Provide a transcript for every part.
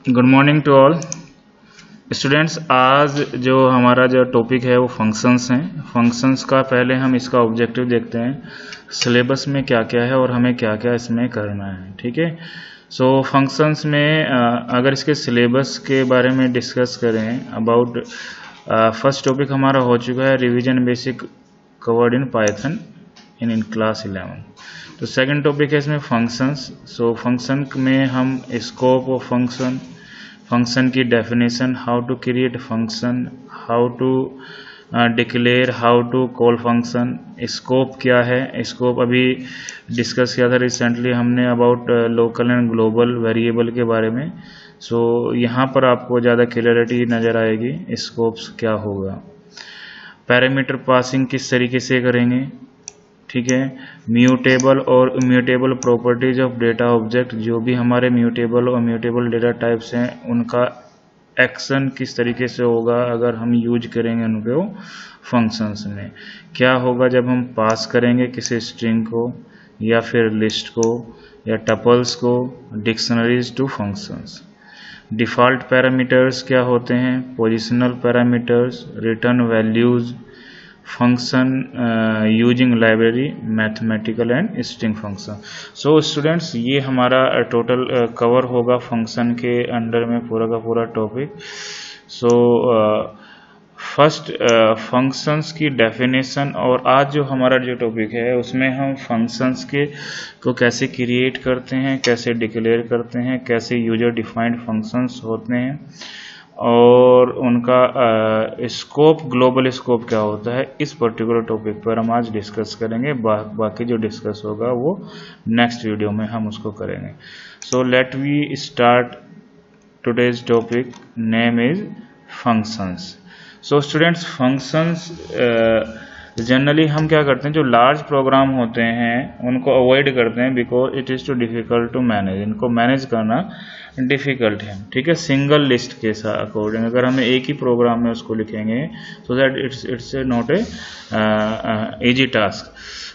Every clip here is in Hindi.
Good morning to all students. आज जो हमारा जो टॉपिक है वो फंक्शंस हैं। फंक्शंस का पहले हम इसका ऑब्जेक्टिव देखते हैं, सिलेबस में क्या क्या है और हमें क्या क्या इसमें करना है। ठीक है, सो फंक्शंस में अगर इसके सिलेबस के बारे में डिस्कस करें अबाउट फर्स्ट टॉपिक हमारा हो चुका है revision basic covered in Python in class 11। तो सेकंड टॉपिक है इसमें फंक्शंस। सो फंक्शन में हम स्कोप ऑफ फंक्शन, फंक्शन की definition, how to create function, how to declare, how to call function, scope क्या है, स्कोप अभी डिस्कस किया था रिसेंटली हमने about local and global variable के बारे में। सो यहाँ पर आपको ज़्यादा क्लियरिटी नज़र आएगी स्कोप्स क्या होगा। पैरामीटर पासिंग किस तरीके से करेंगे, ठीक है। म्यूटेबल और immutable properties of data object, जो भी हमारे म्यूटेबल और म्यूटेबल डेटा टाइप्स हैं उनका एक्शन किस तरीके से होगा अगर हम यूज करेंगे उनको फंक्शंस में। क्या होगा जब हम पास करेंगे किसी स्ट्रिंग को या फिर लिस्ट को या टपल्स को dictionaries to functions. Default parameters क्या होते हैं, positional parameters, return values, function using library, mathematical and string function. So students ये हमारा टोटल कवर होगा फंक्शन के अंडर में पूरा का पूरा टॉपिक। सो फर्स्ट फंक्शंस की डेफिनेशन, और आज जो हमारा जो टॉपिक है उसमें हम फंक्शंस के को कैसे क्रिएट करते हैं, कैसे डिक्लेयर करते हैं, कैसे यूजर डिफाइंड फंक्शंस होते हैं और उनका स्कोप, ग्लोबल स्कोप क्या होता है, इस पर्टिकुलर टॉपिक पर हम आज डिस्कस करेंगे। बाकी जो डिस्कस होगा वो नेक्स्ट वीडियो में हम उसको करेंगे। So let we start today's topic, name is functions. So students functions generally हम क्या करते हैं, जो लार्ज प्रोग्राम होते हैं उनको अवॉइड करते हैं because it is too difficult to manage, इनको मैनेज करना डिफ़िकल्ट है। ठीक है, सिंगल लिस्ट के साथ अकॉर्डिंग अगर हमें एक ही प्रोग्राम में उसको लिखेंगे so that it's not a easy task.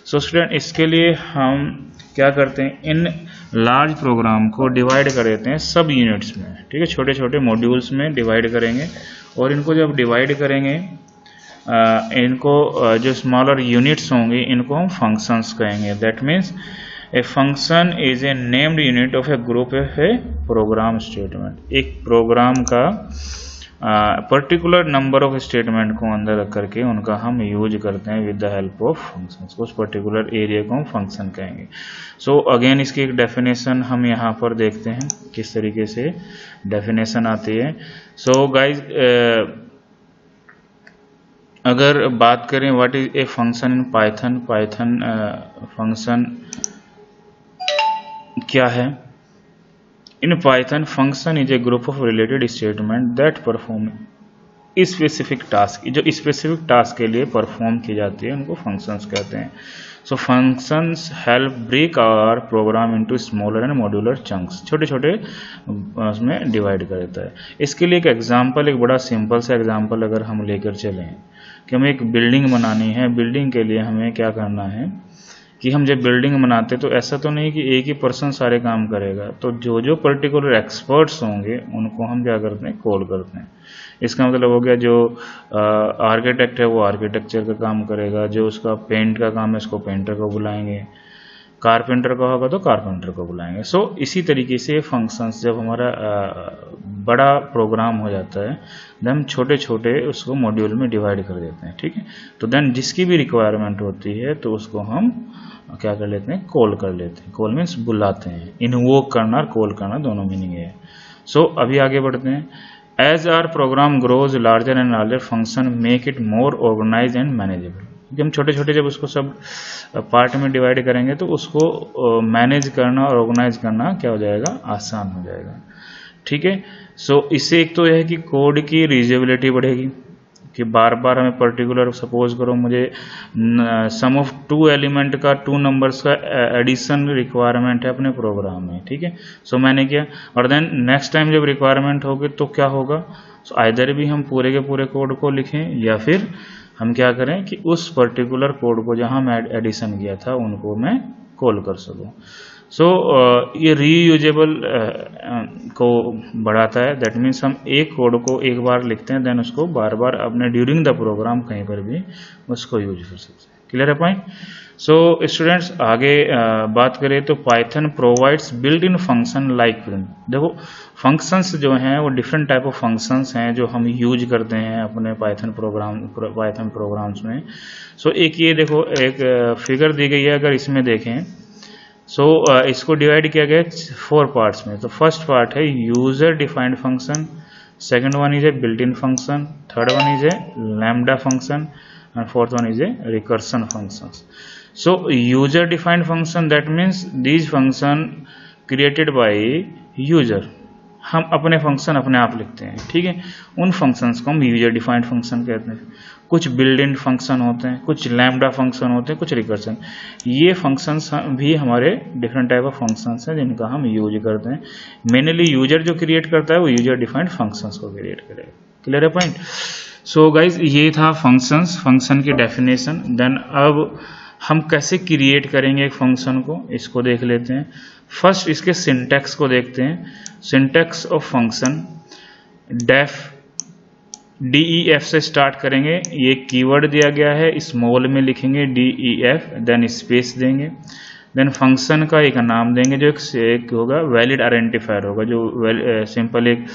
So student इसके लिए हम क्या करते हैं, इन लार्ज प्रोग्राम को डिवाइड कर देते हैं सब यूनिट्स में। ठीक है, छोटे छोटे मॉड्यूल्स में डिवाइड करेंगे और इनको जब डिवाइड करेंगे इनको जो स्मॉलर यूनिट्स होंगे इनको हम फंक्शंस कहेंगे। That means a function is a named unit of A group of A program statement. एक प्रोग्राम का पर्टिकुलर नंबर ऑफ स्टेटमेंट को अंदर रख करके उनका हम यूज करते हैं with the help of functions. उस पर्टिकुलर एरिया को हम फंक्शन कहेंगे। सो अगेन इसकी एक डेफिनेशन हम यहाँ पर देखते हैं किस तरीके से डेफिनेशन आती है। सो गाइज अगर बात करें what is a function in Python, Python function क्या है। In Python function is a group of related statement that perform specific task, जो स्पेसिफिक टास्क के लिए परफॉर्म की जाती है उनको फंक्शंस कहते हैं। So functions help break our program into smaller and modular chunks, छोटे छोटे उसमें डिवाइड कर देता है। इसके लिए एक एग्जांपल, एक बड़ा सिंपल सा एग्जांपल अगर हम लेकर चलें कि हमें एक बिल्डिंग बनानी है, बिल्डिंग के लिए हमें क्या करना है कि हम जब बिल्डिंग बनाते तो ऐसा तो नहीं कि एक ही पर्सन सारे काम करेगा, तो जो जो पर्टिकुलर एक्सपर्ट्स होंगे उनको हम क्या करते हैं, कॉल करते हैं। इसका मतलब हो गया जो आर्किटेक्ट है वो आर्किटेक्चर का काम करेगा, जो उसका पेंट का काम है उसको पेंटर को बुलाएंगे, कारपेंटर का होगा तो कारपेंटर को बुलाएंगे। सो इसी तरीके से फंक्शंस जब हमारा बड़ा प्रोग्राम हो जाता है देन हम छोटे छोटे उसको मॉड्यूल में डिवाइड कर देते हैं। ठीक है, तो देन जिसकी भी रिक्वायरमेंट होती है तो उसको हम क्या कर लेते हैं, कॉल कर लेते हैं। कॉल मीन्स बुलाते हैं, इन्वोक करना और कॉल करना दोनों मीनिंग है। सो अभी आगे बढ़ते हैं। As our program grows larger and larger function make it more organise and manageable. क्योंकि हम छोटे छोटे जब उसको सब पार्ट में डिवाइड करेंगे तो उसको मैनेज करना और ऑर्गेनाइज करना क्या हो जाएगा, आसान हो जाएगा। ठीक है, सो इससे एक तो यह है कि कोड की रीयूजेबिलिटी बढ़ेगी कि बार बार हमें पर्टिकुलर, सपोज करो मुझे सम ऑफ 2 एलिमेंट का 2 नंबर्स का एडिशन रिक्वायरमेंट है अपने प्रोग्राम में। ठीक है, सो मैंने किया और देन नेक्स्ट टाइम जब रिक्वायरमेंट होगी तो क्या होगा, सो आइदर भी हम पूरे के पूरे कोड को लिखें या फिर हम क्या करें कि उस पर्टिकुलर कोड को जहां मैं एडिशन किया था उनको मैं कॉल कर सकूं। सो ये रीयूजेबल को बढ़ाता है। दैट मीन्स हम एक कोड को एक बार लिखते हैं, देन उसको बार बार अपने ड्यूरिंग द प्रोग्राम कहीं पर भी उसको यूज कर सकते हैं। क्लियर है पॉइंट? सो स्टूडेंट्स आगे बात करें तो Python provides built in function like print. देखो फंक्शंस जो हैं वो डिफरेंट टाइप ऑफ फंक्शंस हैं जो हम यूज करते हैं अपने पाइथन प्रोग्राम्स में। सो एक ये देखो एक फिगर दी गई है, अगर इसमें देखें सो इसको डिवाइड किया गया 4 पार्ट्स में। तो फर्स्ट पार्ट है user defined function, second one is a built in function, third one is a lambda function and fourth one is a recursion functions. So user defined function, that means these function created by user, हम अपने फंक्शन अपने आप लिखते हैं, ठीक है। उन फंक्शंस को हम यूजर डिफाइंड फंक्शन कहते हैं। कुछ बिल्ट इन फंक्शन होते हैं, कुछ लैम्डा फंक्शन होते हैं, कुछ रिकर्सन। ये फंक्शंस भी हमारे डिफरेंट टाइप ऑफ फंक्शंस हैं जिनका हम यूज करते हैं। मेनली यूजर जो क्रिएट करता है वो यूजर डिफाइंड फंक्शंस को क्रिएट करेगा। क्लियर है पॉइंट? सो गाइज ये था फंक्शंस, फंक्शन की डेफिनेशन। देन अब हम कैसे क्रिएट करेंगे एक फंक्शन को, इसको देख लेते हैं। फर्स्ट इसके सिंटैक्स को देखते हैं। Syntax of function def DEF से स्टार्ट करेंगे। ये कीवर्ड दिया गया है, स्मॉल में लिखेंगे DEF, देन स्पेस देंगे, देन फंक्शन का एक नाम देंगे जो एक होगा वैलिड आइडेंटिफायर होगा, जो सिंपल एक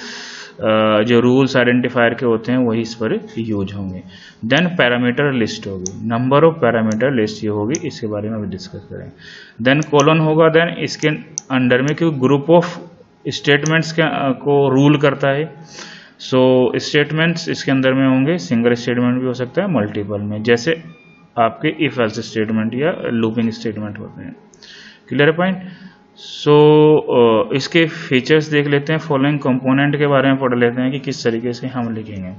जो रूल्स आइडेंटिफायर के होते हैं वही इस पर यूज होंगे। देन पैरामीटर लिस्ट होगी, नंबर ऑफ पैरामीटर लिस्ट ये होगी, इसके बारे में अभी डिस्कस करेंगे। देन कोलन होगा, देन इसके अंडर में क्योंकि ग्रुप ऑफ स्टेटमेंट्स को रूल करता है। सो स्टेटमेंट्स इसके अंदर में होंगे, सिंगल स्टेटमेंट भी हो सकता है, मल्टीपल में, जैसे आपके इफ एल्स स्टेटमेंट या लूपिंग स्टेटमेंट होते हैं। Clear point? सो इसके फीचर्स देख लेते हैं। फॉलोइंग कंपोनेंट के बारे में पढ़ लेते हैं कि किस तरीके से हम लिखेंगे।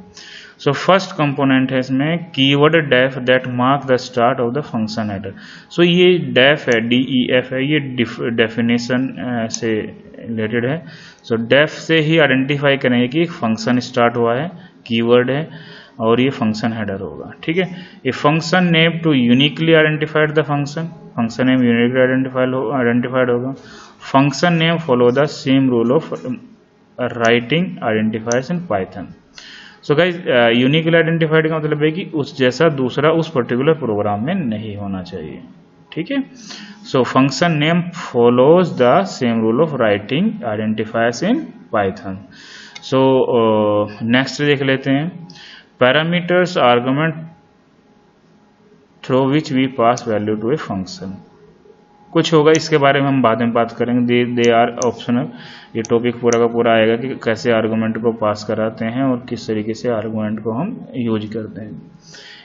सो फर्स्ट कंपोनेंट है इसमें keyword def that mark the start of the function header. So ये डेफ है, DEF है, ये डेफिनेशन से रिलेटेड है। सो डेफ से ही आइडेंटिफाई करेंगे कि फंक्शन स्टार्ट हुआ है, कीवर्ड है, और ये फंक्शन हेडर होगा, ठीक है। A function name to uniquely identified the function name uniquely identified होगा। Function name follow the same rule of writing identifiers in Python. So guys uniquely identified का मतलब है कि उस जैसा दूसरा उस पर्टिकुलर प्रोग्राम में नहीं होना चाहिए, ठीक है। So function name follows the same rule of writing identifiers in Python. So next देख लेते हैं। Parameters argument through which we pass value to a function. कुछ होगा इसके बारे में हम बाद में बात करेंगे, दे आर ऑप्शनल। ये टॉपिक पूरा का पूरा आएगा कि कैसे आर्गुमेंट को पास कराते हैं और किस तरीके से आर्गुमेंट को हम यूज करते हैं।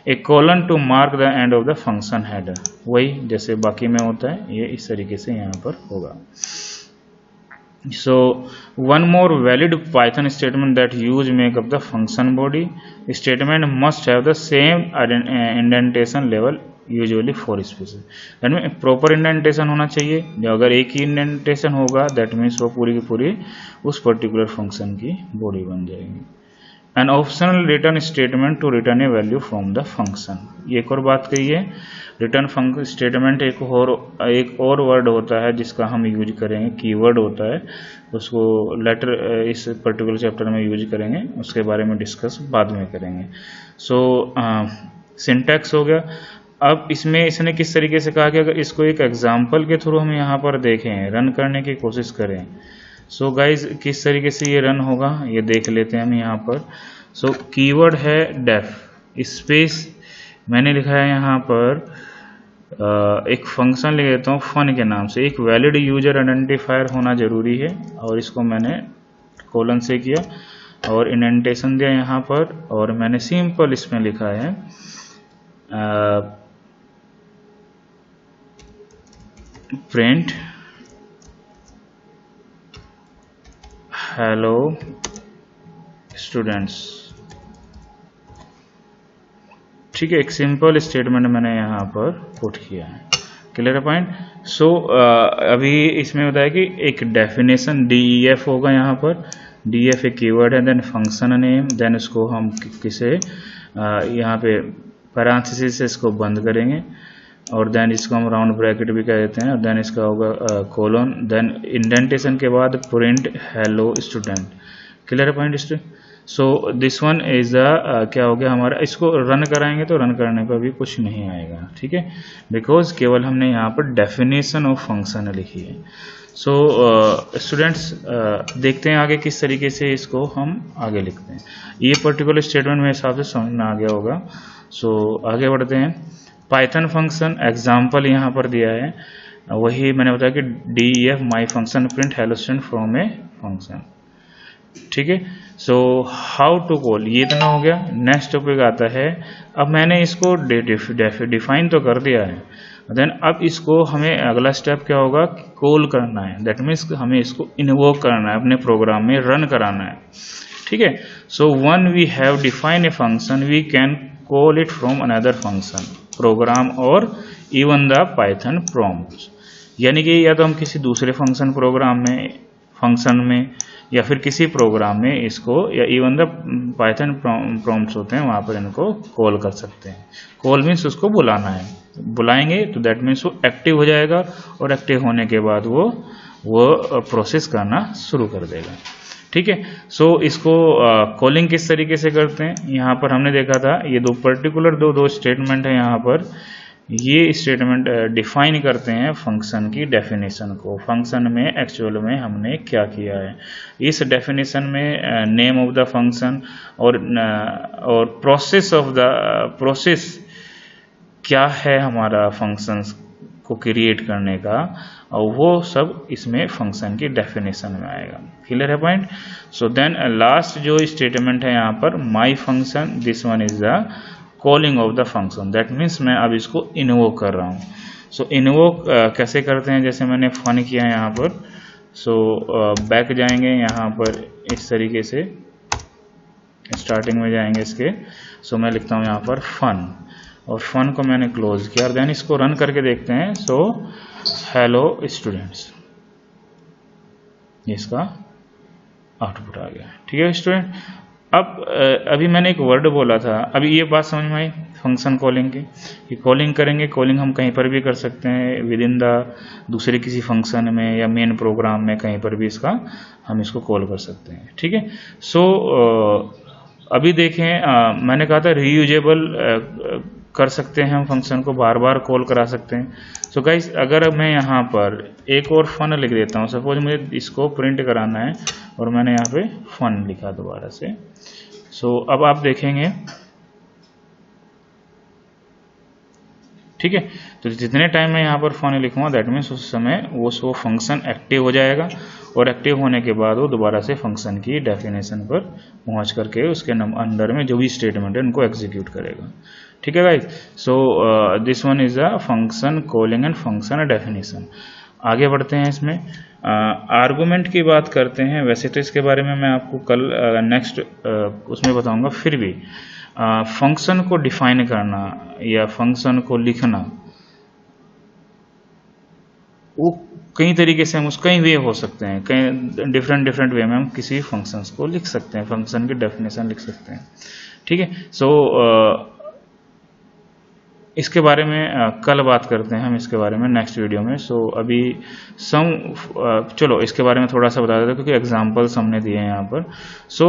A colon to mark the end of the function header, वही जैसे बाकी में होता है, ये इस तरीके से यहाँ पर होगा। So one more valid Python statement that use make up the function body. Statement must have the same indentation level usually 4 spaces. That means proper indentation होना चाहिए। जो अगर एक ही indentation होगा that means वो पूरी की पूरी उस particular function की body बन जाएगी। An optional return statement to return a value from the function। ये एक और बात कही है, रिटर्न फंक्शन स्टेटमेंट एक और वर्ड होता है जिसका हम यूज करेंगे, कीवर्ड होता है, उसको लेटर इस पर्टिकुलर चैप्टर में यूज करेंगे, उसके बारे में डिस्कस बाद में करेंगे। सो सिंटैक्स हो गया। अब इसमें इसने किस तरीके से कहा कि अगर इसको एक एग्जाम्पल के थ्रू हम यहाँ पर देखें, रन करने की कोशिश करें, सो गाइज किस तरीके से ये रन होगा ये देख लेते हैं हम यहाँ पर। सो कीवर्ड है डेफ, स्पेस मैंने लिखा है यहाँ पर एक फंक्शन लिख देता हूँ फन के नाम से। एक वैलिड यूजर आइडेंटिफायर होना जरूरी है और इसको मैंने कोलन से किया और इंडेंटेशन दिया यहाँ पर, और मैंने सिंपल इसमें लिखा है प्रिंट हेलो स्टूडेंट्स, ठीक है। एक सिंपल स्टेटमेंट मैंने यहाँ पर पुट किया है। Clear point? सो अभी इसमें बताया कि एक डेफिनेशन DEF होगा यहाँ पर। DEF एक कीवर्ड है, देन फंक्शन नेम, देन इसको हम किसे यहाँ पे पैरेंथेसिस से इसको बंद करेंगे, और देन इसको हम राउंड ब्रैकेट भी कह देते हैं, और देन इसका होगा कोलन, देन इंडेंटेशन के बाद प्रिंट हेलो स्टूडेंट। क्लियर है point student? So this one is the क्या हो गया हमारा, इसको रन कराएंगे तो रन करने पर भी कुछ नहीं आएगा, ठीक है, बिकॉज केवल हमने यहाँ पर डेफिनेशन ऑफ फंक्शन लिखी है। सो स्टूडेंट्स देखते हैं आगे किस तरीके से इसको हम आगे लिखते हैं। ये पर्टिकुलर स्टेटमेंट मेरे हिसाब से समझ में आ गया होगा। सो आगे बढ़ते हैं। पाइथन फंक्शन एग्जाम्पल यहाँ पर दिया है, वही मैंने बताया कि def my function print hello student from a function, ठीक है। सो हाउ टू कॉल, ये इतना हो गया। नेक्स्ट टॉपिक आता है, अब मैंने इसको डिफाइन तो कर दिया है, देन अब इसको हमें अगला स्टेप क्या होगा, कॉल करना है। दैट मीन्स हमें इसको इन्वोक करना है, अपने प्रोग्राम में रन कराना है, ठीक है। So one we have define a function we can call it from another function program और इवन द पाइथन प्रॉम्प्ट, यानी कि या तो हम किसी दूसरे फंक्शन प्रोग्राम में फंक्शन में या फिर किसी प्रोग्राम में इसको, या इवन द पाइथन प्रॉम्प्ट्स होते हैं वहां पर इनको कॉल कर सकते हैं। कॉल मीन्स उसको बुलाना है, बुलाएंगे तो दैट मीन्स वो एक्टिव हो जाएगा, और एक्टिव होने के बाद वो प्रोसेस करना शुरू कर देगा, ठीक है। सो इसको कॉलिंग किस तरीके से करते हैं, यहाँ पर हमने देखा था ये दो पर्टिकुलर दो स्टेटमेंट है। यहाँ पर ये स्टेटमेंट डिफाइन करते हैं फंक्शन की डेफिनेशन को। फंक्शन में एक्चुअल में हमने क्या किया है, इस डेफिनेशन में नेम ऑफ द फंक्शन और प्रोसेस क्या है हमारा फंक्शंस को क्रिएट करने का, और वो सब इसमें फंक्शन की डेफिनेशन में आएगा। क्लियर है पॉइंट? सो देन लास्ट जो स्टेटमेंट है यहाँ पर, माई function, this one is the calling of the function. That means मैं अब इसको इन्वोक कर रहा हूँ। सो इन्वोक कैसे करते हैं, जैसे मैंने फन किया है यहाँ पर। सो बैक जाएंगे यहाँ पर इस तरीके से, स्टार्टिंग में जाएंगे इसके। सो मैं लिखता हूँ यहाँ पर फन, और फन को मैंने क्लोज किया, और देन इसको रन करके देखते हैं। सो हेलो स्टूडेंट्स, इसका आउटपुट आ गया, ठीक है स्टूडेंट। अब अभी मैंने एक वर्ड बोला था, अभी ये बात समझ में आई फंक्शन कॉलिंग की, कि कॉलिंग करेंगे, कॉलिंग हम कहीं पर भी कर सकते हैं विद इन द दूसरे किसी फंक्शन में या मेन प्रोग्राम में, कहीं पर भी हम इसको कॉल कर सकते हैं, ठीक है। सो अभी देखें, मैंने कहा था रीयूजेबल कर सकते हैं हम फंक्शन को, बार बार कॉल करा सकते हैं। सो गाइस, अगर मैं यहाँ पर एक और फन लिख देता हूँ, सपोज मुझे इसको प्रिंट कराना है और मैंने यहाँ पे फन लिखा दोबारा से। सो अब आप देखेंगे, ठीक है, तो जितने टाइम मैं यहाँ पर फन लिखूंगा दैट मीन्स उस समय वो फंक्शन एक्टिव हो जाएगा, और एक्टिव होने के बाद वो दोबारा से फंक्शन की डेफिनेशन पर पहुंच करके उसके अंदर में जो भी स्टेटमेंट है उनको एग्जीक्यूट करेगा, ठीक है guys. So this one is a function calling and function definition. आगे बढ़ते हैं, इसमें आर्गुमेंट की बात करते हैं। वैसे तो इसके बारे में मैं आपको कल नेक्स्ट उसमें बताऊंगा, फिर भी फंक्शन को डिफाइन करना या फंक्शन को लिखना, वो कई तरीके से हम कई वे हो सकते हैं, कई डिफरेंट वे में हम किसी फंक्शंस को लिख सकते हैं, फंक्शन की डेफिनेशन लिख सकते हैं, ठीक है। सो इसके बारे में कल बात करते हैं हम इसके बारे में नेक्स्ट वीडियो में। सो अभी चलो इसके बारे में थोड़ा सा बता देते हैं, क्योंकि एग्जांपल्स हमने दिए हैं यहाँ पर। सो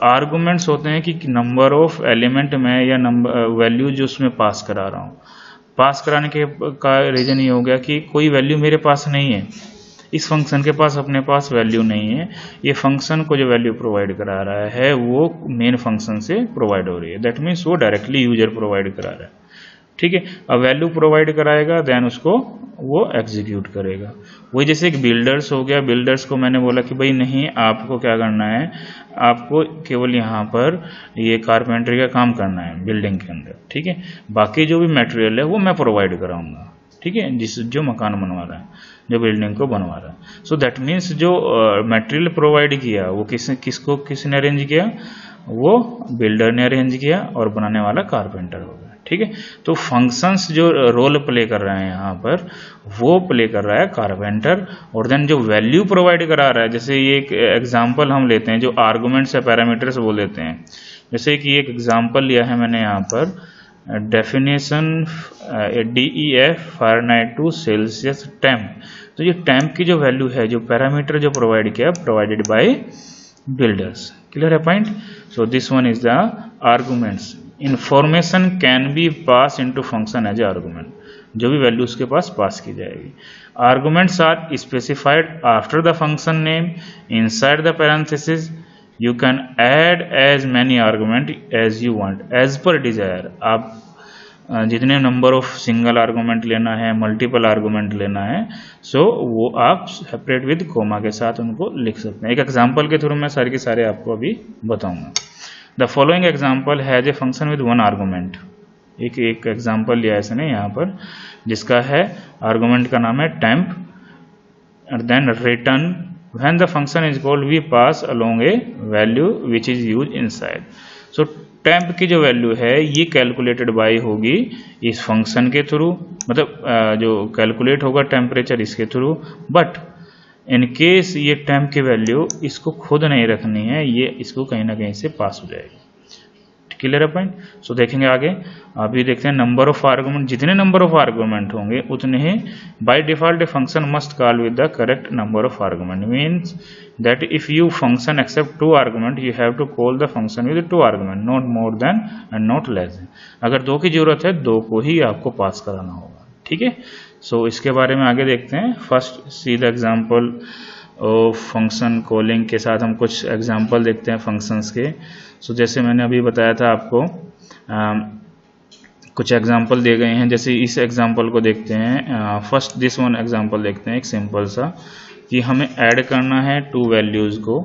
आर्गुमेंट्स होते हैं कि नंबर ऑफ एलिमेंट में या नंबर वैल्यू जो उसमें पास करा रहा हूँ, पास कराने का रीजन ये हो गया कि कोई वैल्यू मेरे पास नहीं है, इस फंक्शन के पास अपने पास वैल्यू नहीं है, ये फंक्शन को जो वैल्यू प्रोवाइड करा रहा है वो मेन फंक्शन से प्रोवाइड हो रही है। दैट मीन्स वो डायरेक्टली यूजर प्रोवाइड करा रहा है, ठीक है। अब वैल्यू प्रोवाइड कराएगा, देन उसको वो एग्जीक्यूट करेगा। वही जैसे एक बिल्डर्स हो गया, बिल्डर्स को मैंने बोला कि भाई नहीं, आपको क्या करना है, आपको केवल यहाँ पर ये कारपेंटरी का काम करना है बिल्डिंग के अंदर, ठीक है, बाकी जो भी मटेरियल है वो मैं प्रोवाइड कराऊंगा, ठीक है, जो मकान बनवा रहा है, जो बिल्डिंग को बनवा रहा है। सो दैट मीन्स जो मटेरियल प्रोवाइड किया वो किसने अरेंज किया, वो बिल्डर ने अरेंज किया, और बनाने वाला कारपेंटर हो गया, ठीक है। तो फंक्शंस जो रोल प्ले कर रहे हैं यहाँ पर, वो प्ले कर रहा है कारपेंटर, और देन जो वैल्यू प्रोवाइड करा रहा है, जैसे ये एक एग्जांपल हम लेते हैं जो आर्गुमेंट्स या पैरामीटर्स बोल देते हैं। जैसे कि एक एग्जांपल लिया है मैंने यहाँ पर, definition DEF Fahrenheit to Celsius temp. तो ये टेम्प की जो वैल्यू है, जो पैरामीटर जो प्रोवाइड किया, प्रोवाइडेड बाय बिल्डर्स। क्लियर है point? So this one is the arguments. Information can be pass into function as a argument, जो भी वैल्यू उसके पास की जाएगी। Arguments are specified after the function name inside the parenthesis. You can add as many argument as you want as per desire. आप जितने नंबर ऑफ सिंगल आर्गुमेंट लेना है, मल्टीपल आर्गुमेंट लेना है, सो वो आप सेपरेट विद कोमा के साथ उनको लिख सकते हैं। एक एग्जांपल के थ्रू मैं सारे के सारे आपको अभी बताऊंगा। The following example has a function with one argument. एक एग्जांपल लिया है इसने यहाँ पर, जिसका है आर्गुमेंट का नाम है temp, and then return when the function is called we pass along a value which is used inside. So temp की जो वैल्यू है ये कैलकुलेटेड बाय होगी इस फंक्शन के थ्रू, मतलब जो कैलकुलेट होगा टेम्परेचर इसके थ्रू। बट इन केस ये टेम्प की वैल्यू इसको खुद नहीं रखनी है, ये इसको कहीं ना कहीं से पास हो जाएगी। क्लियर है पॉइंट? सो देखेंगे आगे। अभी देखते हैं नंबर ऑफ आर्गुमेंट। जितने नंबर ऑफ आर्गुमेंट होंगे उतने ही by default function must call with the correct number of argument. Means that if you function accept 2 argument you have to call the function with 2 argument, not more than and not less than. अगर 2 की जरूरत है 2 को ही आपको पास कराना होगा। ठीक है, सो इसके बारे में आगे देखते हैं। फर्स्ट सी द एग्जाम्पल और फंक्शन कॉलिंग के साथ हम कुछ एग्जाम्पल देखते हैं फंक्शंस के। सो जैसे मैंने अभी बताया था आपको, कुछ एग्जाम्पल दिए गए हैं। जैसे इस एग्जाम्पल को देखते हैं। फर्स्ट दिस वन एग्जाम्पल देखते हैं, एक सिंपल सा, कि हमें ऐड करना है 2 वैल्यूज़ को।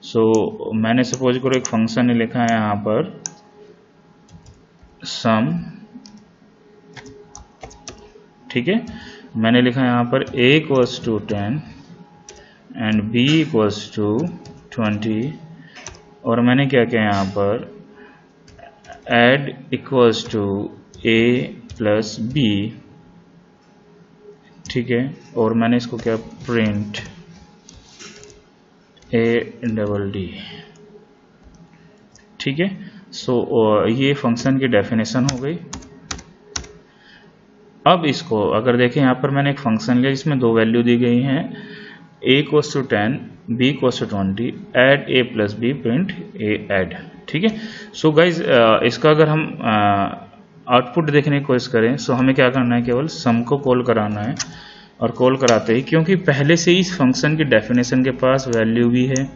सो मैंने सपोज करो एक फंक्शन ने लिखा है यहाँ पर सम। ठीक है, मैंने लिखा है यहाँ पर a equals to 10 and b equals to 20, और मैंने क्या किया यहाँ पर add equals to a plus b। ठीक है, और मैंने इसको क्या प्रिंट a+d। ठीक है, सो ये फंक्शन की डेफिनेशन हो गई। अब इसको अगर देखें, यहाँ पर मैंने एक फंक्शन लिया जिसमें 2 वैल्यू दी गई हैं, a equals to 10 b equals to 20, add a plus b print a add. ठीक है, सो गाइज इसका अगर हम आउटपुट देखने की कोशिश करें, सो हमें क्या करना है, केवल सम को कॉल कराना है। और कॉल कराते ही, क्योंकि पहले से ही इस फंक्शन की डेफिनेशन के पास वैल्यू भी है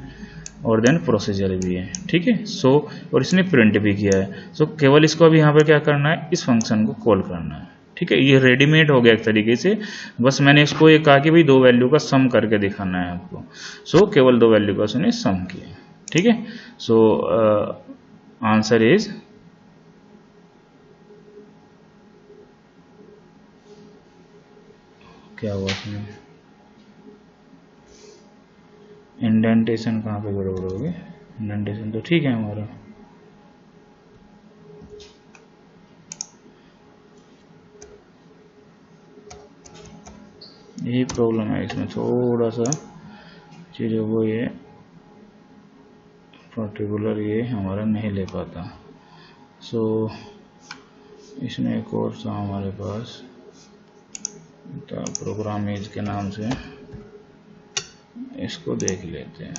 और देन प्रोसीजर भी है। ठीक है, सो और इसने प्रिंट भी किया है। सो केवल इसको अभी यहाँ पर क्या करना है, इस फंक्शन को कॉल करना है। ठीक है, ये रेडीमेड हो गया एक तरीके से। बस मैंने इसको ये कहा कि भाई 2 वैल्यू का सम करके दिखाना है आपको। सो केवल 2 वैल्यू का उसने सम किया। ठीक है, सो आंसर इज क्या हुआ इसमें, इंडेंटेशन कहाँ पे गड़बड़ होगी? इंडेंटेशन तो ठीक है हमारा। यही प्रॉब्लम है इसमें, थोड़ा सा चीज़ों को ये पर्टिकुलर ये हमारा नहीं ले पाता। सो इसमें एक और था हमारे पास प्रोग्राम एज के नाम से, इसको देख लेते हैं।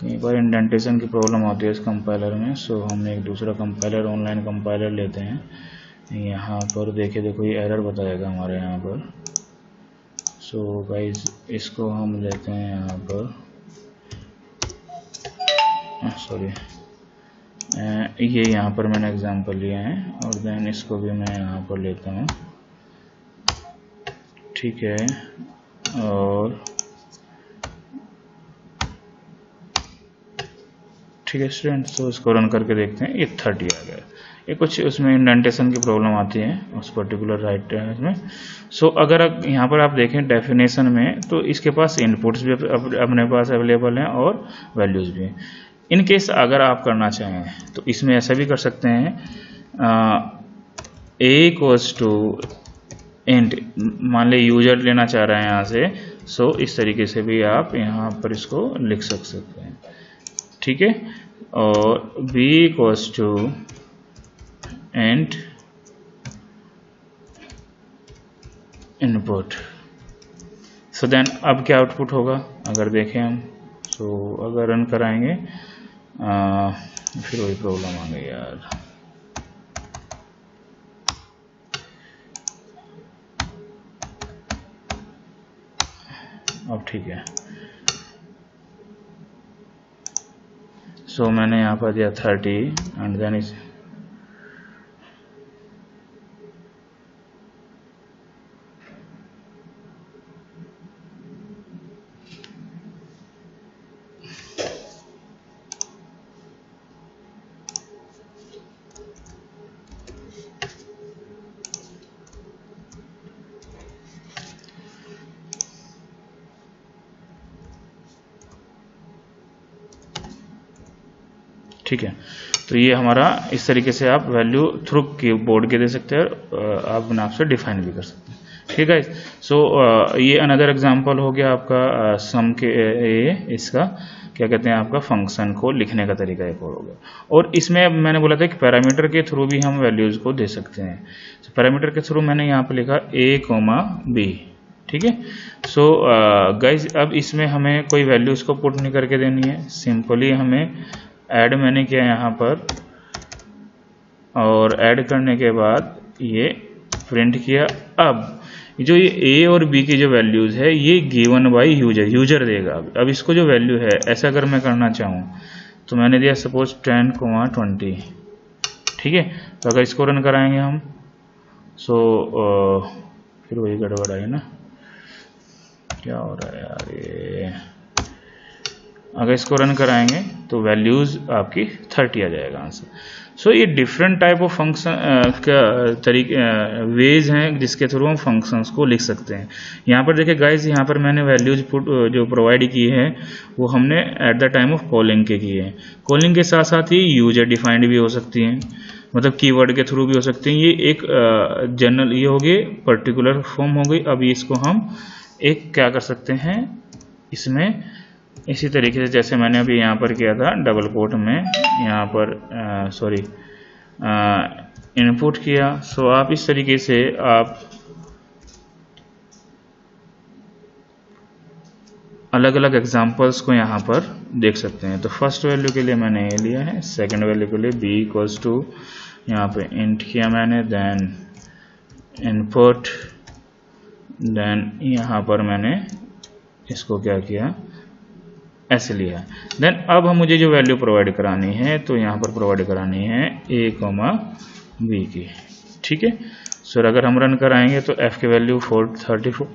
कई बार इंडेंटेशन की प्रॉब्लम होती है इस कंपाइलर में। सो हम एक दूसरा कंपाइलर, ऑनलाइन कंपाइलर लेते हैं। यहाँ पर देखिए, देखो ये एरर बताएगा हमारे यहाँ पर। सो गाइज इसको हम लेते हैं यहाँ पर, सॉरी ये यहाँ पर मैंने एग्जांपल लिया है, और देन इसको भी मैं यहाँ पर लेता हूँ। ठीक है, और ठीक है स्टूडेंट्स, तो इसको रन करके देखते हैं। ये 30 आ गया। ये कुछ उसमें इंडेंटेशन की प्रॉब्लम आती है उस पर्टिकुलर राइट में। सो अगर यहाँ पर आप देखें डेफिनेशन में, तो इसके पास इनपुट्स भी अपने पास अवेलेबल हैं और वैल्यूज़ भी। इन केस अगर आप करना चाहें तो इसमें ऐसा भी कर सकते हैं, a इक्वल्स टू इंट, मान ले यूजर लेना चाह रहे हैं यहाँ से। सो इस तरीके से भी आप यहाँ पर इसको लिख सकते हैं। ठीक है, और b equals to int input. So then अब क्या आउटपुट होगा अगर देखें हम, सो अगर रन कराएंगे फिर वही प्रॉब्लम आ गई यार। अब ठीक है। सो मैंने यहाँ पर दिया 30 एंड देन इस ठीक है। तो ये हमारा इस तरीके से आप वैल्यू थ्रू कीबोर्ड के दे सकते हैं और आप नाम से डिफाइन भी कर सकते हैं। ठीक है। सो ये अनदर एग्जांपल हो गया आपका सम के इसका क्या कहते हैं आपका फंक्शन को लिखने का तरीका एक और हो गया। और इसमें मैंने बोला था कि पैरामीटर के थ्रू भी हम वैल्यूज को दे सकते हैं। तो पैरामीटर के थ्रू मैंने यहाँ पर लिखा a, b। ठीक है। सो गाइज अब इसमें हमें कोई वैल्यूज को पुट नहीं करके देनी है, सिंपली हमें ऐड मैंने किया यहाँ पर और ऐड करने के बाद ये प्रिंट किया। अब जो ये a और b की जो वैल्यूज है ये गिवन बाय यूजर देगा। अब इसको जो वैल्यू है ऐसा अगर मैं करना चाहूँ तो मैंने दिया सपोज 10, 20। ठीक है। तो अगर इसको रन कराएंगे हम सो फिर वही गड़बड़ है ना, क्या हो रहा है यार ये। अगर इसको रन कराएंगे तो वैल्यूज आपकी 30 आ जाएगा आंसर। सो ये डिफरेंट टाइप ऑफ फंक्शन का तरीके वेज हैं जिसके थ्रू हम फंक्शंस को लिख सकते हैं। यहाँ पर देखिए गाइज, यहाँ पर मैंने वैल्यूज पुट जो प्रोवाइड की है वो हमने at the time of calling के किए हैं। कॉलिंग के साथ साथ ही यूजर डिफाइंड भी हो सकती हैं, मतलब कीवर्ड के थ्रू भी हो सकती हैं। ये एक जनरल ये हो गई, पर्टिकुलर फॉर्म हो गई। अब इसको हम एक क्या कर सकते हैं इसमें इसी तरीके से जैसे मैंने अभी यहाँ पर किया था डबल कोट में यहाँ पर इनपुट किया। सो आप इस तरीके से आप अलग अलग एग्जांपल्स को यहाँ पर देख सकते हैं। तो फर्स्ट वैल्यू के लिए मैंने ये लिया है, सेकंड वैल्यू के लिए b इक्वल्स टू यहाँ पे इंट किया मैंने, देन इनपुट, देन यहाँ पर मैंने इसको क्या किया ऐसे लिया। देन अब हम मुझे जो वैल्यू प्रोवाइड करानी है तो यहाँ पर प्रोवाइड करानी है a, b की। ठीक है। सो अगर हम रन कराएंगे तो f की वैल्यू 34,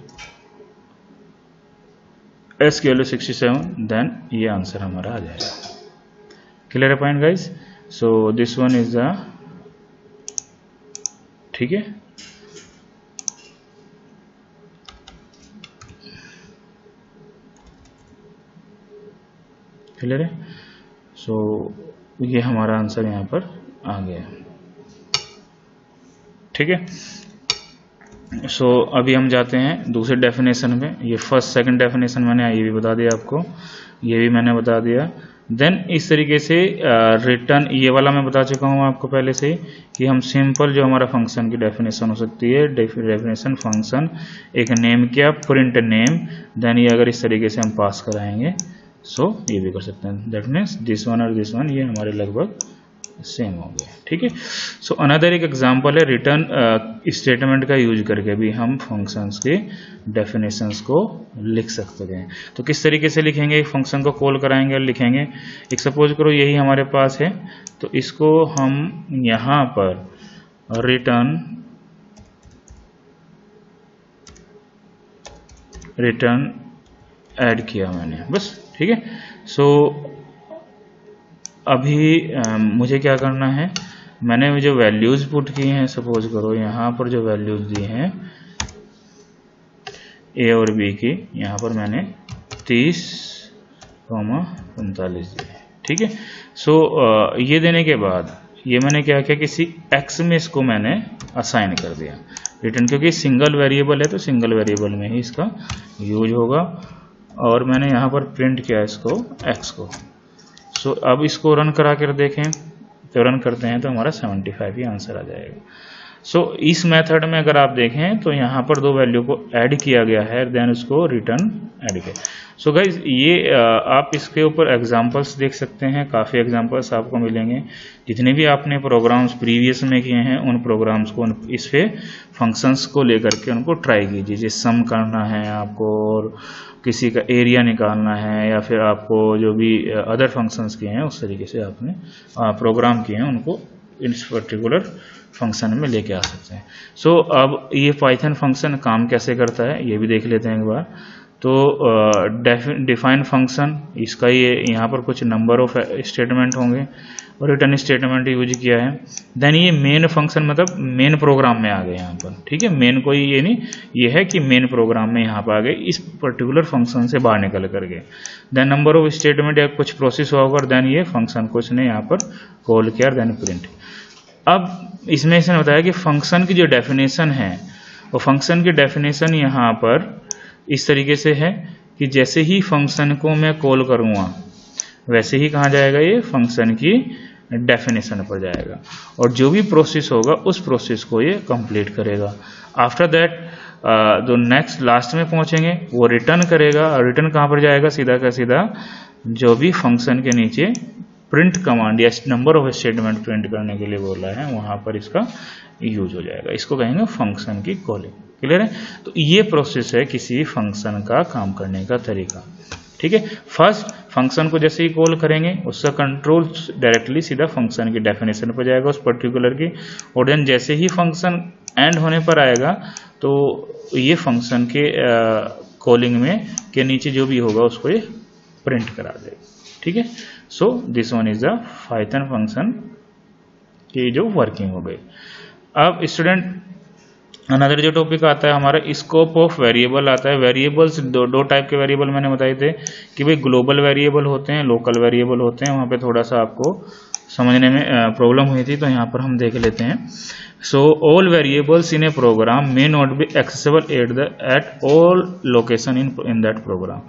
s की वैल्यू 67, देन ये आंसर हमारा आ जाएगा। Clear point guys. So this one is the, ठीक है। क्लियर है। सो ये हमारा आंसर यहाँ पर आ गया। ठीक है। सो अभी हम जाते हैं दूसरे डेफिनेशन में। ये फर्स्ट सेकंड डेफिनेशन मैंने ये भी बता दिया आपको, ये भी मैंने बता दिया। देन इस तरीके से रिटर्न ये वाला मैं बता चुका हूँ आपको पहले से कि हम सिंपल जो हमारा फंक्शन की डेफिनेशन हो सकती है, डेफिनेशन फंक्शन एक नेम किया प्रिंट नेम, देन ये अगर इस तरीके से हम पास कराएंगे सो ये भी कर सकते हैं। दैट मीन्स दिस वन और दिस वन ये हमारे लगभग सेम हो गया। ठीक है। सो अनदर एक एग्जांपल है रिटर्न स्टेटमेंट का यूज करके भी हम फंक्शंस के डेफिनेशंस को लिख सकते हैं। तो किस तरीके से लिखेंगे, एक फंक्शन को कॉल कराएंगे और लिखेंगे। एक सपोज करो यही हमारे पास है तो इसको हम यहाँ पर रिटर्न ऐड किया मैंने बस। ठीक है। सो अभी मुझे क्या करना है, मैंने जो वैल्यूज पुट की हैं, सपोज करो यहाँ पर जो वैल्यूज दी हैं a और b की, यहाँ पर मैंने 30, 45 दी है। ठीक है। सो ये देने के बाद ये मैंने क्या किया, किसी x में इसको मैंने असाइन कर दिया रिटर्न, क्योंकि सिंगल वेरिएबल है तो सिंगल वेरिएबल में ही इसका यूज होगा। और मैंने यहाँ पर प्रिंट किया इसको x को। सो अब इसको रन करा कर देखें, तो रन करते हैं तो हमारा 75 ही आंसर आ जाएगा। सो इस मेथड में अगर आप देखें तो यहाँ पर दो वैल्यू को ऐड किया गया है, देन उसको रिटर्न ऐड किया। सो गाइज ये आप इसके ऊपर एग्जांपल्स देख सकते हैं, काफ़ी एग्जांपल्स आपको मिलेंगे। जितने भी आपने प्रोग्राम्स प्रीवियस में किए हैं उन प्रोग्राम्स को इस पे फंक्शंस को लेकर के उनको ट्राई कीजिए। जैसे सम करना है आपको, और किसी का एरिया निकालना है, या फिर आपको जो भी अदर फंक्शंस किए हैं उस तरीके से आपने प्रोग्राम किए हैं उनको इस पर्टिकुलर फंक्शन में लेके आ सकते हैं। सो अब ये पाइथन फंक्शन काम कैसे करता है ये भी देख लेते हैं एक बार। तो डिफाइन फंक्शन, इसका ये यहाँ पर कुछ नंबर ऑफ स्टेटमेंट होंगे और रिटर्न स्टेटमेंट यूज किया है। देन ये मेन फंक्शन मतलब मेन प्रोग्राम में आ गए यहाँ पर, ठीक है। मेन कोई ये नहीं, ये है कि मेन प्रोग्राम में यहाँ पर आ गए इस पर्टिकुलर फंक्शन से बाहर निकल करके। देन नंबर ऑफ स्टेटमेंट या कुछ प्रोसेस हुआ होगा, देन ये फंक्शन को इसने यहाँ पर कॉल किया, देन प्रिंट। अब इसमें इसने बताया कि फंक्शन की जो डेफिनेशन है वो फंक्शन की डेफिनेशन यहाँ पर इस तरीके से है कि जैसे ही फंक्शन को मैं कॉल करूँगा वैसे ही कहाँ जाएगा, ये फंक्शन की डेफिनेशन पर जाएगा और जो भी प्रोसेस होगा उस प्रोसेस को ये कंप्लीट करेगा। आफ्टर दैट जो नेक्स्ट लास्ट में पहुंचेंगे वो रिटर्न करेगा, और रिटर्न कहाँ पर जाएगा, सीधा का सीधा जो भी फंक्शन के नीचे प्रिंट कमांड या नंबर ऑफ स्टेटमेंट प्रिंट करने के लिए बोला है वहां पर इसका यूज हो जाएगा। इसको कहेंगे फंक्शन की कॉलिंग। क्लियर है? तो ये प्रोसेस है किसी फंक्शन का काम करने का तरीका, ठीक है। फर्स्ट फंक्शन को जैसे ही कॉल करेंगे उसका कंट्रोल डायरेक्टली सीधा फंक्शन की डेफिनेशन पर जाएगा उस पर्टिकुलर की, और देन जैसे ही फंक्शन एंड होने पर आएगा तो ये फंक्शन के कॉलिंग में के नीचे जो भी होगा उसको ये प्रिंट करा देगा, ठीक है। सो this one is the Python function की जो वर्किंग हो गई। अब स्टूडेंट अनदर जो टॉपिक आता है हमारा स्कोप ऑफ वेरिएबल आता है। वेरिएबल्स दो टाइप के वेरिएबल मैंने बताए थे कि भाई ग्लोबल वेरिएबल होते हैं, लोकल वेरिएबल होते हैं। वहाँ पे थोड़ा सा आपको समझने में प्रॉब्लम हुई थी, तो यहाँ पर हम देख लेते हैं। So all variables in a program may not be accessible at all location in that program.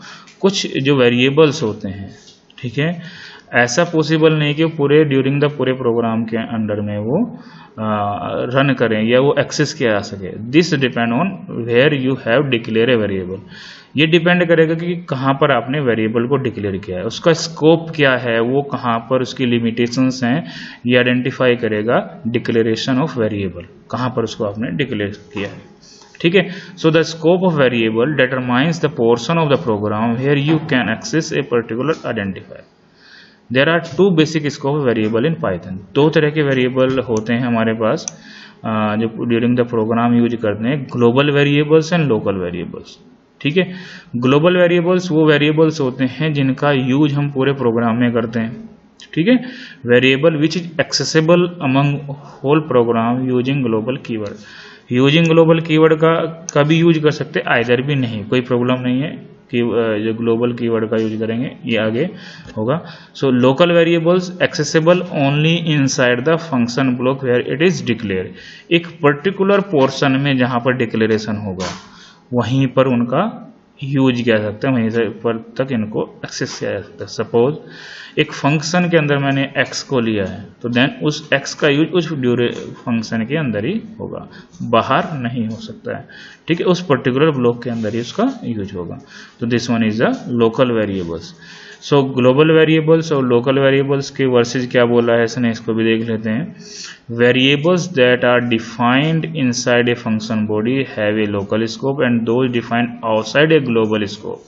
कुछ जो वेरिएबल्स होते हैं, ठीक है, ऐसा पॉसिबल नहीं कि पूरे ड्यूरिंग द पूरे प्रोग्राम के अंडर में वो रन करें या वो एक्सेस किया जा सके। This depend on where you have declare a variable. ये डिपेंड करेगा कि कहाँ पर आपने वेरिएबल को डिक्लेयर किया है, उसका स्कोप क्या है, वो कहाँ पर उसकी लिमिटेशंस हैं, ये आइडेंटिफाई करेगा डिक्लेरेशन ऑफ वेरिएबल, कहाँ पर उसको आपने डिक्लेयर किया है, ठीक है। So the scope of variable determines the portion of the program where you can access a particular identifier. There are two basic scope variable in Python. दो तरह के वेरिएबल होते हैं हमारे पास जो ड्यूरिंग द प्रोग्राम यूज करते हैं, global variables and local variables, ठीक है। ग्लोबल वेरिएबल्स वो वेरिएबल्स होते हैं जिनका यूज हम पूरे प्रोग्राम में करते हैं, ठीक है। Variable which is accessible among whole program using global keyword. Using global keyword का कभी यूज कर सकते, आइदर भी नहीं, कोई प्रॉब्लम नहीं है कि जो ग्लोबल कीवर्ड का यूज करेंगे ये आगे होगा। So local variables accessible only inside the function block where it is declare. एक पर्टिकुलर पोर्शन में जहां पर डिक्लेरेशन होगा वहीं पर उनका यूज किया जा सकता है, वहीं पर तक इनको एक्सेस किया जा सकता है। सपोज एक फंक्शन के अंदर मैंने x को लिया है तो देन उस x का यूज उस फंक्शन के अंदर ही होगा, बाहर नहीं हो सकता है, ठीक है। उस पर्टिकुलर ब्लॉक के अंदर ही उसका यूज होगा। तो this one is the local variables. So global variables और लोकल वेरिएबल्स के वर्सेज क्या बोला है इसने, इसको भी देख लेते हैं। Variables that are defined inside a function body have a local scope and those defined outside a global scope,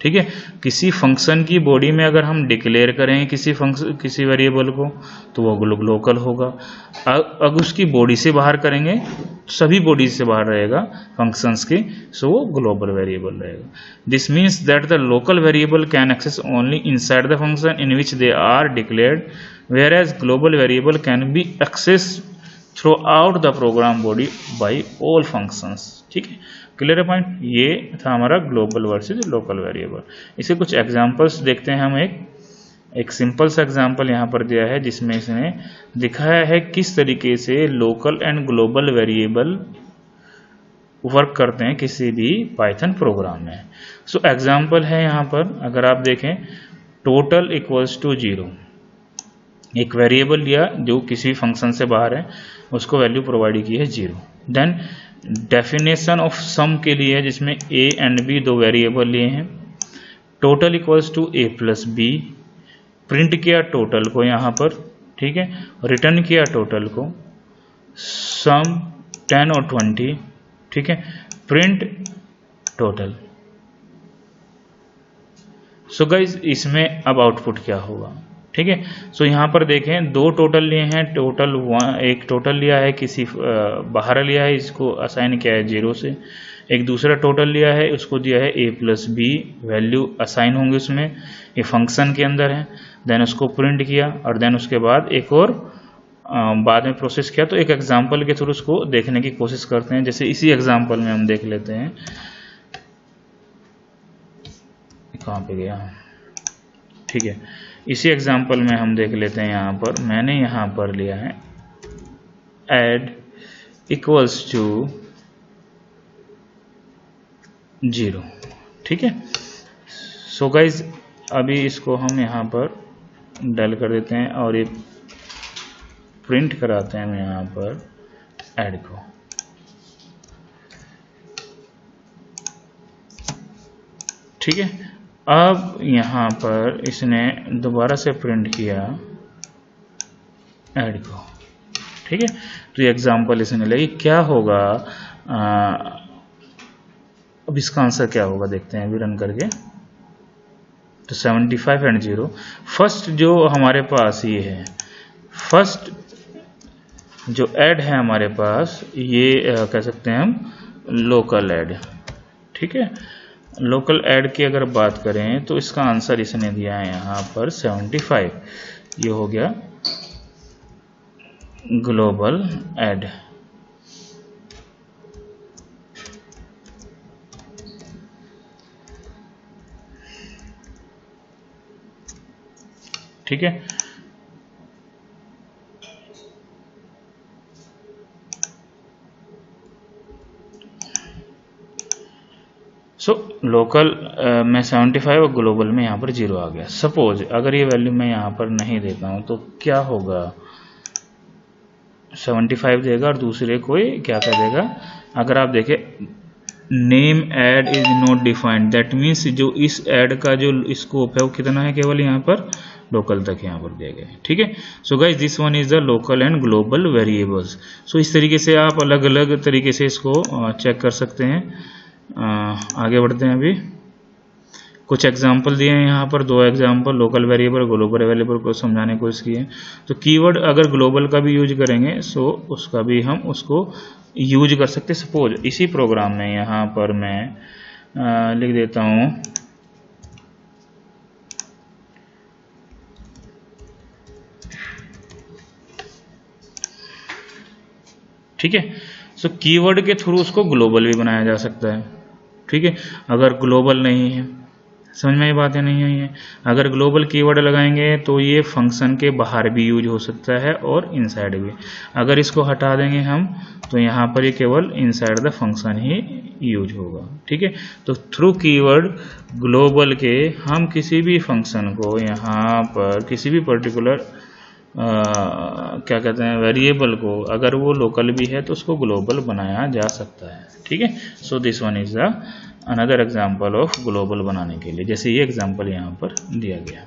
ठीक है। किसी फंक्शन की बॉडी में अगर हम डिक्लेयर करें किसी वेरिएबल को तो वो लोकल होगा। अगर उसकी बॉडी से बाहर करेंगे, सभी बॉडी से बाहर रहेगा फंक्शंस के, सो वो ग्लोबल वेरिएबल रहेगा। This means that the local variable can access only inside the function in which they are declared, whereas global variable can be access throughout the program body by all functions, ठीक है। Clear point. ये था हमारा ग्लोबल वर्सेज लोकल वेरिएबल। इसे कुछ एग्जांपल्स देखते हैं हम। एक सिंपल सा एग्जांपल यहाँ पर दिया है जिसमें इसने दिखाया है किस तरीके से local and global variable work करते हैं किसी भी पाइथन प्रोग्राम में। सो एग्जाम्पल है यहाँ पर, अगर आप देखें टोटल इक्वल्स टू 0, एक वेरिएबल लिया जो किसी भी फंक्शन से बाहर है, उसको वैल्यू प्रोवाइड की है 0। देन डेफिनेशन ऑफ सम के लिए जिसमें a एंड b दो वेरिएबल लिए हैं, total equals to a plus b, print किया टोटल को यहाँ पर, ठीक है, रिटर्न किया टोटल को, सम 10 और 20, ठीक है, प्रिंट टोटल। सो गाइज इसमें अब आउटपुट क्या होगा, ठीक है। सो यहाँ पर देखें दो टोटल लिए हैं, टोटल एक टोटल लिया है किसी बाहर लिया है, इसको असाइन किया है 0 से, एक दूसरा टोटल लिया है उसको दिया है a plus b, value assign होंगे उसमें, ये फंक्शन के अंदर है। देन उसको प्रिंट किया और देन उसके बाद एक और बाद में प्रोसेस किया। तो एक एग्जांपल के थ्रू उसको देखने की कोशिश करते हैं। जैसे इसी एग्जांपल में हम देख लेते हैं, कहाँ पे गया, ठीक है, इसी एग्जांपल में हम देख लेते हैं। यहाँ पर मैंने यहाँ पर लिया है ऐड इक्वल्स टू 0, ठीक है। सो गाइज अभी इसको हम यहाँ पर डल कर देते हैं और ये प्रिंट कराते हैं हम यहाँ पर ऐड को, ठीक है। अब यहाँ पर इसने दोबारा से प्रिंट किया ऐड को, ठीक है। तो ये एग्जांपल इसने लगी, क्या होगा अब इसका आंसर क्या होगा देखते हैं अभी रन करके। तो 75 एंड 0, फर्स्ट जो हमारे पास ये है, फर्स्ट जो ऐड है हमारे पास, ये कह सकते हैं हम लोकल ऐड, ठीक है। लोकल ऐड की अगर बात करें तो इसका आंसर इसने दिया है यहाँ पर 75, ये हो गया ग्लोबल ऐड, ठीक है। सो लोकल में 75 और ग्लोबल में यहाँ पर 0 आ गया। सपोज अगर ये वैल्यू मैं यहाँ पर नहीं देता हूँ तो क्या होगा, 75 देगा और दूसरे कोई क्या कर देगा। अगर आप देखें name add is not defined, that means जो इस ऐड का जो स्कोप है वो कितना है, केवल यहाँ पर लोकल तक यहाँ पर दिया गया है, ठीक है। So guys this one is the local and global variables. सो इस तरीके से आप अलग अलग तरीके से इसको चेक कर सकते हैं। आगे बढ़ते हैं। अभी कुछ एग्जाम्पल दिए हैं यहाँ पर, 2 example local variable global variable को समझाने की कोशिश की है। तो कीवर्ड अगर ग्लोबल का भी यूज करेंगे सो उसका भी हम उसको यूज कर सकते हैं। सपोज इसी प्रोग्राम में यहाँ पर मैं लिख देता हूँ ठीक है। सो कीवर्ड के थ्रू उसको ग्लोबल भी बनाया जा सकता है, ठीक है। अगर ग्लोबल नहीं है, समझ में ये बातें नहीं हुई हैं। अगर ग्लोबल कीवर्ड लगाएंगे तो ये फंक्शन के बाहर भी यूज हो सकता है और इनसाइड भी। अगर इसको हटा देंगे हम तो यहाँ पर ये केवल inside the function he use होगा, ठीक है। तो थ्रू कीवर्ड ग्लोबल के हम किसी भी फंक्शन को यहाँ पर किसी भी पर्टिकुलर क्या कहते हैं वेरिएबल को, अगर वो लोकल भी है तो उसको ग्लोबल बनाया जा सकता है, ठीक है। सो this one is the another example of global बनाने के लिए, जैसे ये एग्जाम्पल यहाँ पर दिया गया,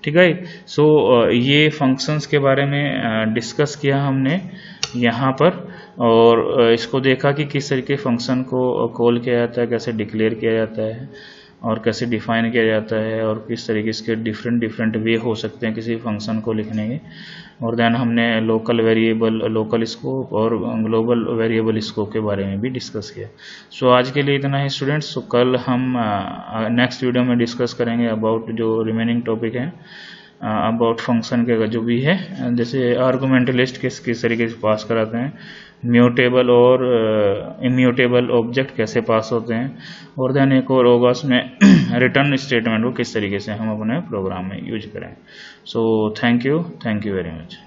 ठीक है। सो ये फंक्शंस के बारे में डिस्कस किया हमने यहाँ पर, और इसको देखा कि किस तरीके फंक्शन को कॉल किया जाता है, कैसे डिक्लेयर किया जाता है और कैसे डिफाइन किया जाता है, और किस तरीके इसके डिफरेंट वे हो सकते हैं किसी फंक्शन को लिखने के। और देन हमने लोकल वेरिएबल, लोकल स्कोप और ग्लोबल वेरिएबल स्कोप के बारे में भी डिस्कस किया। सो आज के लिए इतना ही स्टूडेंट्स। सो कल हम नेक्स्ट वीडियो में डिस्कस करेंगे अबाउट जो रिमेनिंग टॉपिक है अबाउट फंक्शन के जो भी है, जैसे आर्गुमेंट लिस्ट किस तरीके से पास कराते हैं, म्यूटेबल और इम्यूटेबल ऑब्जेक्ट कैसे पास होते हैं, और देन एक और होगा उसमें रिटर्न स्टेटमेंट को किस तरीके से हम अपने प्रोग्राम में यूज करें। So thank you very much.